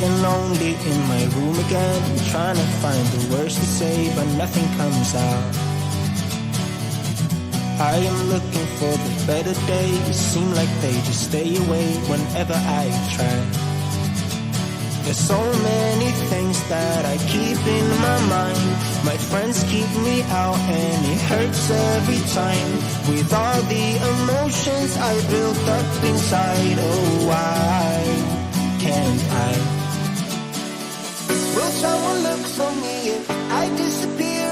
Sitting lonely in my room again, trying to find the words to say, but nothing comes out. I am looking for the better days, seem like they just stay away whenever I try. There's so many things that I keep in my mind. My friends keep me out and it hurts every time. With all the emotions I built up inside, oh why can't I? Will someone look for me if I disappear?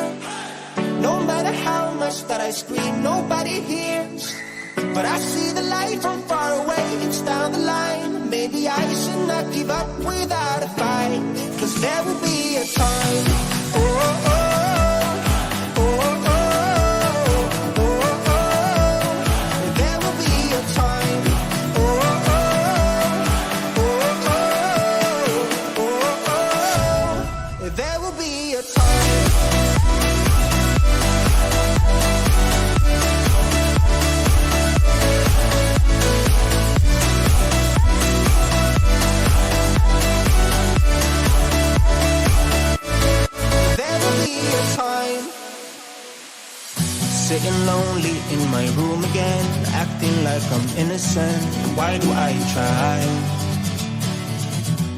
No matter how much that I scream, nobody hears. But I see the light from far away, it's down the line. Maybe I should not give up without a fight, 'cause there will be a time. Oh, oh, oh, oh, oh, oh, oh. There will be a time. Oh, oh, oh, oh, oh, oh, oh. There will be a time. Sitting lonely in my room again, acting like I'm innocent. Why do I try?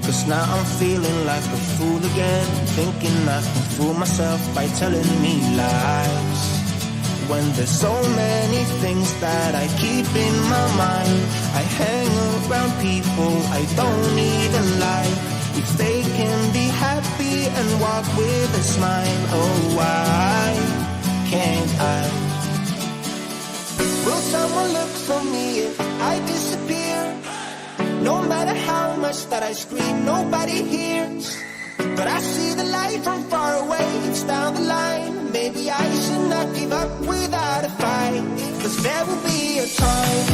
'Cause now I'm feeling like a fool again, thinking I can fool myself by telling me lies. When there's so many things that I keep in my mind, I hang around people I don't even like. If they can be happy and walk with a smile, oh why can't I? Will someone look for me if I disappear? No matter how much that I scream, nobody hears. But I see the light from far away, it's down the line. Maybe I should not give up without a fight, 'cause there will be a time.